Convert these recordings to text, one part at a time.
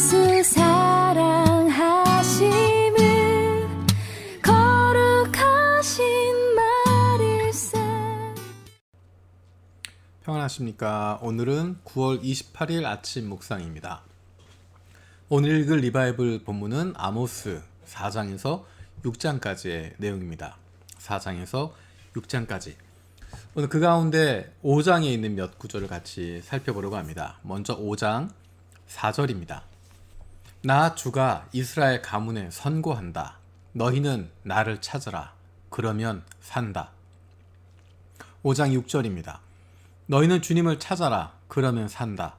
예수 사랑하심을 거룩하신 말일세. 평안하십니까? 오늘은 9월 28일 아침 묵상입니다. 오늘 읽을 리바이블 본문은 아모스 4장에서 6장까지의 내용입니다. 4장에서 6장까지. 오늘 그 가운데 5장에 있는 몇 구절을 같이 살펴보려고 합니다. 먼저 5장 4절입니다. 나 주가 이스라엘 가문에 선고한다. 너희는 나를 찾으라. 그러면 산다. 5장 6절입니다. 너희는 주님을 찾아라. 그러면 산다.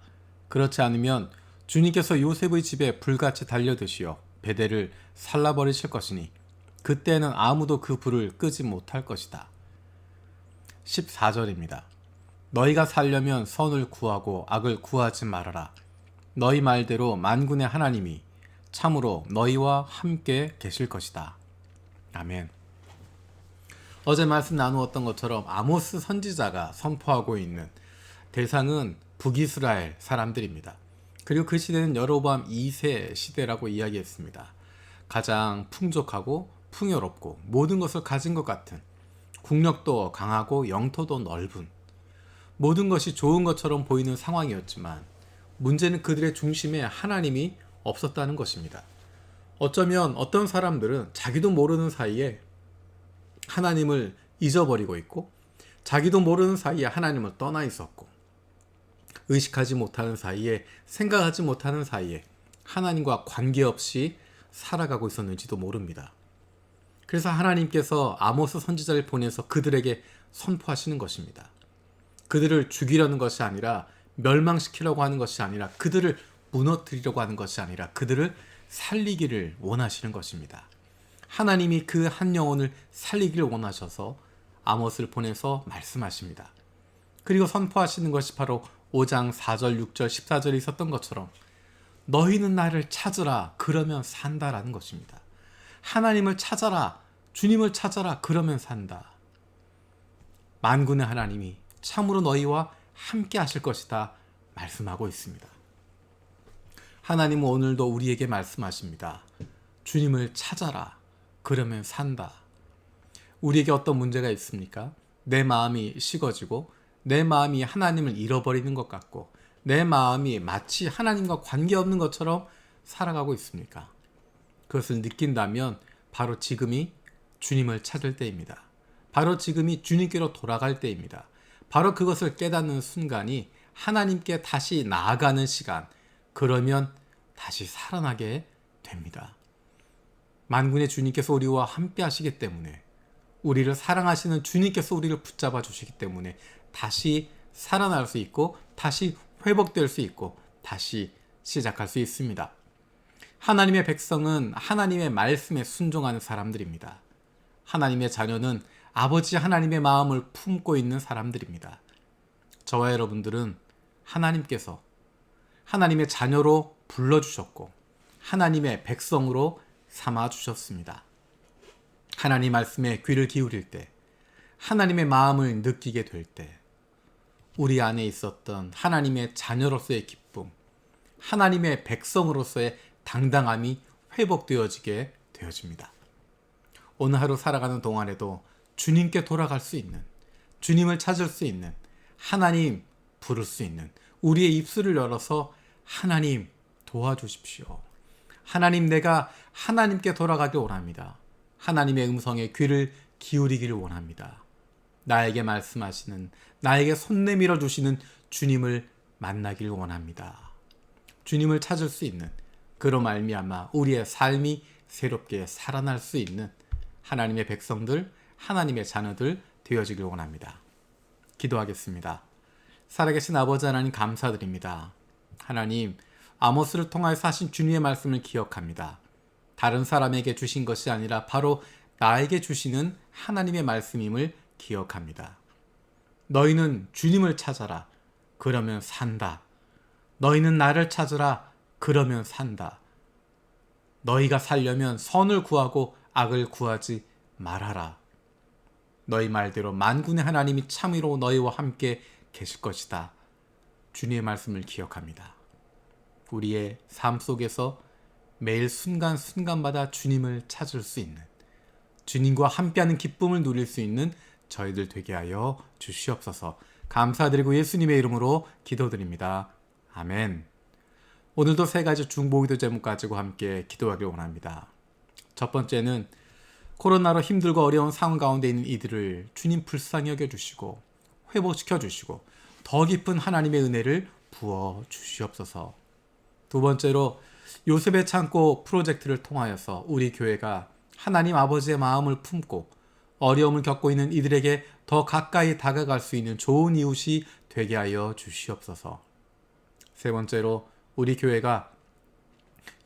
그렇지 않으면 주님께서 요셉의 집에 불같이 달려드시어 베델을 살라버리실 것이니 그때는 아무도 그 불을 끄지 못할 것이다. 14절입니다. 너희가 살려면 선을 구하고 악을 구하지 말아라. 너희 말대로 만군의 하나님이 참으로 너희와 함께 계실 것이다. 아멘. 어제 말씀 나누었던 것처럼 아모스 선지자가 선포하고 있는 대상은 북이스라엘 사람들입니다. 그리고 그 시대는 여로보암 2세 시대라고 이야기했습니다. 가장 풍족하고 풍요롭고 모든 것을 가진 것 같은, 국력도 강하고 영토도 넓은, 모든 것이 좋은 것처럼 보이는 상황이었지만 문제는 그들의 중심에 하나님이 없었다는 것입니다. 어쩌면 어떤 사람들은 자기도 모르는 사이에 하나님을 잊어버리고 있고, 자기도 모르는 사이에 하나님을 떠나 있었고, 의식하지 못하는 사이에, 생각하지 못하는 사이에 하나님과 관계없이 살아가고 있었는지도 모릅니다. 그래서 하나님께서 아모스 선지자를 보내서 그들에게 선포하시는 것입니다. 그들을 죽이려는 것이 아니라, 멸망시키려고 하는 것이 아니라, 그들을 무너뜨리려고 하는 것이 아니라 그들을 살리기를 원하시는 것입니다. 하나님이 그 한 영혼을 살리기를 원하셔서 아모스를 보내서 말씀하십니다. 그리고 선포하시는 것이 바로 5장 4절, 6절, 14절에 있었던 것처럼 너희는 나를 찾으라. 그러면 산다라는 것입니다. 하나님을 찾아라. 주님을 찾아라. 그러면 산다. 만군의 하나님이 참으로 너희와 함께 하실 것이다 말씀하고 있습니다. 하나님은 오늘도 우리에게 말씀하십니다. 주님을 찾아라. 그러면 산다. 우리에게 어떤 문제가 있습니까? 내 마음이 식어지고 내 마음이 하나님을 잃어버리는 것 같고 내 마음이 마치 하나님과 관계없는 것처럼 살아가고 있습니까? 그것을 느낀다면 바로 지금이 주님을 찾을 때입니다. 바로 지금이 주님께로 돌아갈 때입니다. 바로 그것을 깨닫는 순간이 하나님께 다시 나아가는 시간, 그러면 다시 살아나게 됩니다. 만군의 주님께서 우리와 함께 하시기 때문에, 우리를 사랑하시는 주님께서 우리를 붙잡아 주시기 때문에 다시 살아날 수 있고 다시 회복될 수 있고 다시 시작할 수 있습니다. 하나님의 백성은 하나님의 말씀에 순종하는 사람들입니다. 하나님의 자녀는 아버지 하나님의 마음을 품고 있는 사람들입니다. 저와 여러분들은 하나님께서 하나님의 자녀로 불러주셨고 하나님의 백성으로 삼아주셨습니다. 하나님 말씀에 귀를 기울일 때, 하나님의 마음을 느끼게 될 때 우리 안에 있었던 하나님의 자녀로서의 기쁨, 하나님의 백성으로서의 당당함이 회복되어지게 되어집니다. 오늘 하루 살아가는 동안에도 주님께 돌아갈 수 있는, 주님을 찾을 수 있는, 하나님 부를 수 있는 우리의 입술을 열어서 하나님 도와주십시오. 하나님, 내가 하나님께 돌아가길 원합니다. 하나님의 음성에 귀를 기울이기를 원합니다. 나에게 말씀하시는, 나에게 손 내밀어 주시는 주님을 만나길 원합니다. 주님을 찾을 수 있는, 그로 말미암아 우리의 삶이 새롭게 살아날 수 있는 하나님의 백성들, 하나님의 자녀들 되어지길 원합니다. 기도하겠습니다. 살아계신 아버지 하나님, 감사드립니다. 하나님, 아모스를 통하여서 하신 주님의 말씀을 기억합니다. 다른 사람에게 주신 것이 아니라 바로 나에게 주시는 하나님의 말씀임을 기억합니다. 너희는 주님을 찾아라. 그러면 산다. 너희는 나를 찾으라. 그러면 산다. 너희가 살려면 선을 구하고 악을 구하지 말아라. 너희 말대로 만군의 하나님이 참으로 너희와 함께 계실 것이다. 주님의 말씀을 기억합니다. 우리의 삶 속에서 매일 순간순간마다 주님을 찾을 수 있는, 주님과 함께하는 기쁨을 누릴 수 있는 저희들 되게 하여 주시옵소서. 감사드리고 예수님의 이름으로 기도드립니다. 아멘. 오늘도 세 가지 중보기도 제목 가지고 함께 기도하길 원합니다. 첫 번째는 코로나로 힘들고 어려운 상황 가운데 있는 이들을 주님 불쌍히 여겨주시고 회복시켜 주시고 더 깊은 하나님의 은혜를 부어 주시옵소서. 두 번째로 요셉의 창고 프로젝트를 통하여서 우리 교회가 하나님 아버지의 마음을 품고 어려움을 겪고 있는 이들에게 더 가까이 다가갈 수 있는 좋은 이웃이 되게 하여 주시옵소서. 세 번째로 우리 교회가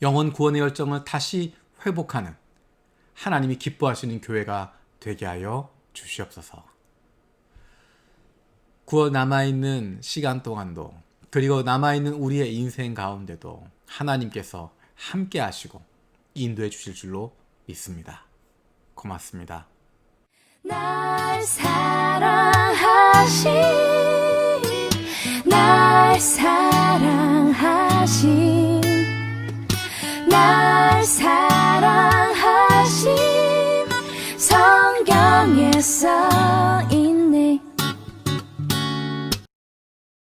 영혼 구원의 열정을 다시 회복하는 하나님이 기뻐하시는 교회가 되게 하여 주시옵소서. 구원 남아있는 시간 동안도 그리고 남아있는 우리의 인생 가운데도 하나님께서 함께 하시고 인도해 주실 줄로 믿습니다. 고맙습니다. 날 사랑하시